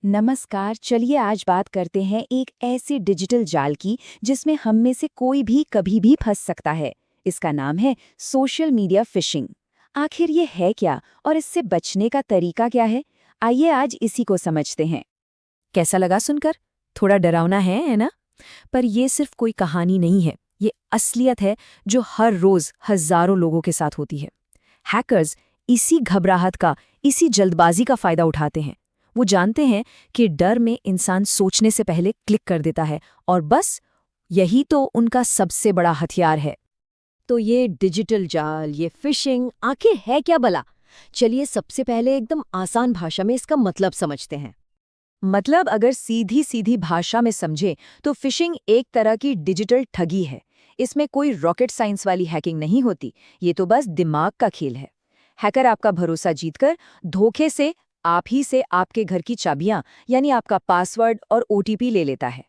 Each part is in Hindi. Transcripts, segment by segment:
नमस्कार। चलिए आज बात करते हैं एक ऐसे डिजिटल जाल की जिसमें हम में से कोई भी कभी भी फंस सकता है। इसका नाम है सोशल मीडिया फिशिंग। आखिर ये है क्या और इससे बचने का तरीका क्या है? आइए आज इसी को समझते हैं। कैसा लगा सुनकर? थोड़ा डरावना है ना? पर ये सिर्फ कोई कहानी नहीं है, ये असलियत है जो हर रोज हजारों लोगों के साथ होती है। हैकर्स इसी घबराहट का, इसी जल्दबाजी का फायदा उठाते हैं। वो जानते हैं कि डर में इंसान सोचने से पहले क्लिक कर देता है और बस यही तो उनका सबसे बड़ा हथियार है। तो ये डिजिटल जाल, ये फिशिंग आखिर है क्या भला? चलिए सबसे पहले एकदम आसान भाषा में इसका मतलब समझते हैं। मतलब अगर सीधी सीधी भाषा में समझे तो फिशिंग एक तरह की डिजिटल ठगी है। इसमें कोई रॉकेट साइंस वाली हैकिंग नहीं होती, ये तो बस दिमाग का खेल है। हैकर आपका भरोसा जीतकर धोखे से आप ही से आपके घर की चाबियां यानी आपका पासवर्ड और ओटीपी ले लेता है।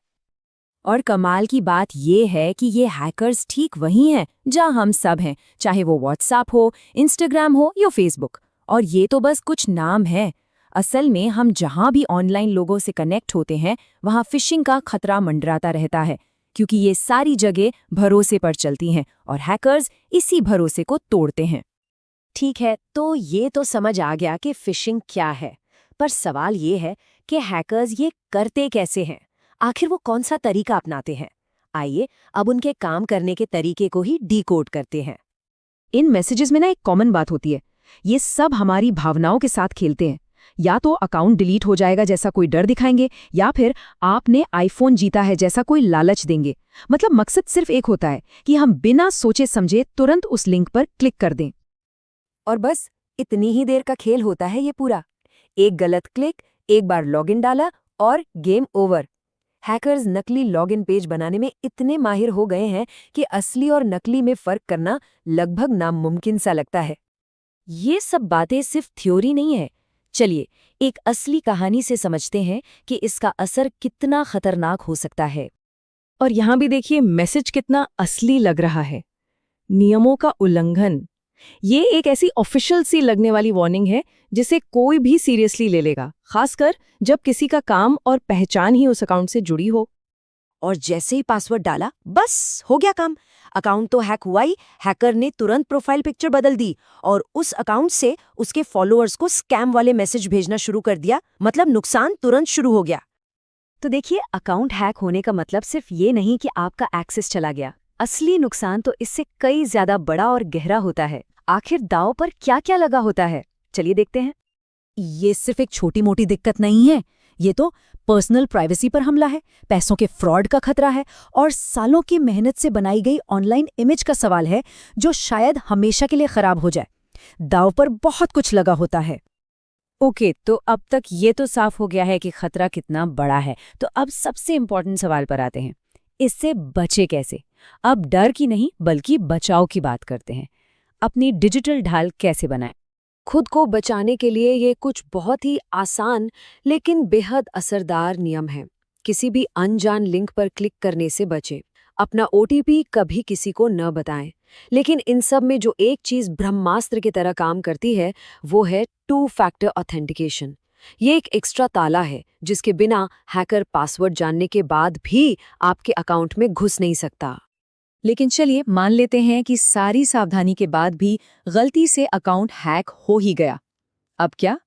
और कमाल की बात ये है कि ये हैकर्स ठीक वही हैं जहां हम सब हैं, चाहे वो व्हाट्सएप हो, इंस्टाग्राम हो या फेसबुक। और ये तो बस कुछ नाम है। असल में हम जहां भी ऑनलाइन लोगों से कनेक्ट होते हैं वहां फिशिंग का खतरा मंडराता रहता है, क्योंकि ये सारी जगह भरोसे पर चलती हैं और हैकर्स इसी भरोसे को तोड़ते हैं। ठीक है, तो ये तो समझ आ गया कि फिशिंग क्या है। पर सवाल ये है कि हैकर्स ये करते कैसे हैं? आखिर वो कौन सा तरीका अपनाते हैं? आइए अब उनके काम करने के तरीके को ही डिकोड करते हैं। इन मैसेजेस में ना एक कॉमन बात होती है। ये सब हमारी भावनाओं के साथ खेलते हैं। या तो अकाउंट डिलीट हो जाएगा जैसा कोई डर दिखाएंगे, या फिर आपने आईफोन जीता है जैसा कोई लालच देंगे। मतलब मकसद सिर्फ एक होता है कि हम बिना सोचे समझे तुरंत उस लिंक पर क्लिक कर दें। और बस इतनी ही देर का खेल होता है ये पूरा। एक गलत क्लिक, एक बार लॉगिन डाला और गेम ओवर। हैकर्स नकली लॉगिन पेज बनाने में इतने माहिर हो गए हैं कि असली और नकली में फर्क करना लगभग नामुमकिन सा लगता है। ये सब बातें सिर्फ थ्योरी नहीं है। चलिए एक असली कहानी से समझते हैं कि इसका असर कितना खतरनाक हो सकता है। और यहाँ भी देखिए मैसेज कितना असली लग रहा है। नियमों का उल्लंघन, ये एक ऐसी ऑफिशियल सी लगने वाली वार्निंग है जिसे कोई भी सीरियसली ले लेगा, खासकर जब किसी का काम और पहचान ही उस अकाउंट से जुड़ी हो। और जैसे ही पासवर्ड डाला, बस हो गया काम। अकाउंट तो हैक हुआ ही। हैकर ने तुरंत प्रोफाइल पिक्चर बदल दी और उस अकाउंट से उसके फॉलोअर्स को स्कैम वाले मैसेज भेजना शुरू कर दिया। मतलब नुकसान तुरंत शुरू हो गया। तो देखिए, अकाउंट हैक होने का मतलब सिर्फ ये नहीं कि आपका एक्सेस चला गया। असली नुकसान तो इससे कई ज्यादा बड़ा और गहरा होता है। आखिर दांव पर क्या क्या लगा होता है, चलिए देखते हैं। ये सिर्फ एक छोटी मोटी दिक्कत नहीं है, ये तो पर्सनल प्राइवेसी पर हमला है, पैसों के फ्रॉड का खतरा है और सालों की मेहनत से बनाई गई ऑनलाइन इमेज का सवाल है जो शायद हमेशा के लिए खराब हो जाए। दांव पर बहुत कुछ लगा होता है। ओके, तो अब तक ये तो साफ हो गया है कि खतरा कितना बड़ा है। तो अब सबसे इम्पोर्टेंट सवाल पर आते हैं, इससे बचे कैसे? अब डर की नहीं बल्कि बचाव की बात करते हैं। अपनी डिजिटल ढाल कैसे बनाएं? खुद को बचाने के लिए ये कुछ बहुत ही आसान लेकिन बेहद असरदार नियम हैं। किसी भी अनजान लिंक पर क्लिक करने से बचें। अपना ओटीपी कभी किसी को न बताएं। लेकिन इन सब में जो एक चीज ब्रह्मास्त्र की तरह काम करती है वो है टू फैक्टर ऑथेंटिकेशन। ये एक एक्स्ट्रा ताला है जिसके बिना हैकर पासवर्ड जानने के बाद भी आपके अकाउंट में घुस नहीं सकता। लेकिन चलिए मान लेते हैं कि सारी सावधानी के बाद भी गलती से अकाउंट हैक हो ही गया। अब क्या?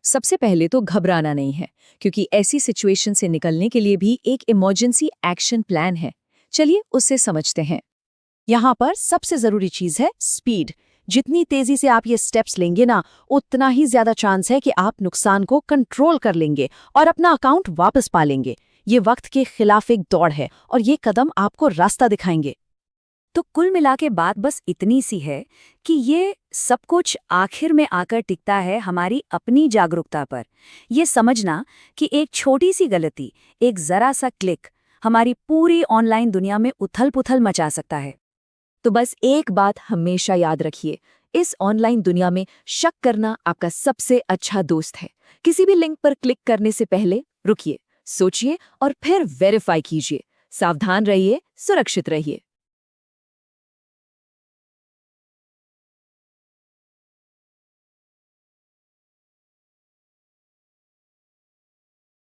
सबसे पहले तो घबराना नहीं है, क्योंकि ऐसी सिचुएशन से निकलने के लिए भी एक इमरजेंसी एक्शन प्लान है। चलिए उससे समझते हैं। यहाँ पर सबसे जरूरी चीज है स्पीड। जितनी तेजी से आप ये स्टेप्स लेंगे ना, उतना ही ज्यादा चांस है कि आप नुकसान को कंट्रोल कर लेंगे और अपना अकाउंट वापस पा लेंगे। ये वक्त के खिलाफ एक दौड़ है और ये कदम आपको रास्ता दिखाएंगे। तो कुल मिला के बात बस इतनी सी है कि ये सब कुछ आखिर में आकर टिकता है हमारी अपनी जागरूकता पर। ये समझना कि एक छोटी सी गलती, एक जरा सा क्लिक हमारी पूरी ऑनलाइन दुनिया में उथल-पुथल मचा सकता है। तो बस एक बात हमेशा याद रखिए, इस ऑनलाइन दुनिया में शक करना आपका सबसे अच्छा दोस्त है। किसी भी लिंक पर क्लिक करने से पहले रुकिए, सोचिए और फिर वेरीफाई कीजिए। सावधान रहिए, सुरक्षित रहिए।